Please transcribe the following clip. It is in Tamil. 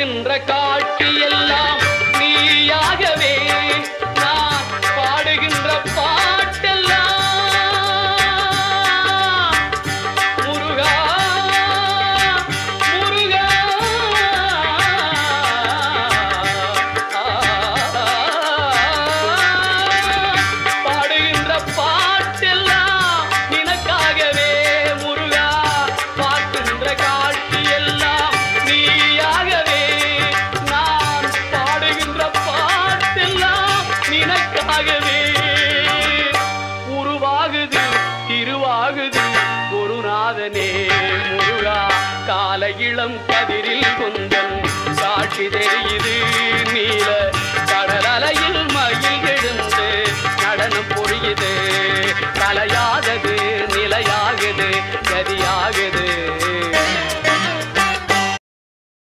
பார்க்கின்ற காட்சி எல்லாம் நீயாகவே நான் பாடுகின்ற பாட்டெல்லாம் முருகா முருகா பாடுகின்ற பாட்டெல்லாம் நினக்காகவே முருகா பார்க்கின்ற காட்சி எல்லாம் நீயாகவே நான் பாடுகின்ற பாட்டெல்லாம் நினக்காகவே உருவாகுது திருவாகுது குருநாதனே முருகா கால இளம் கதிரில் கொந்தன் சாட்சி தெரியுது நீல கடல் அலையில் மயில்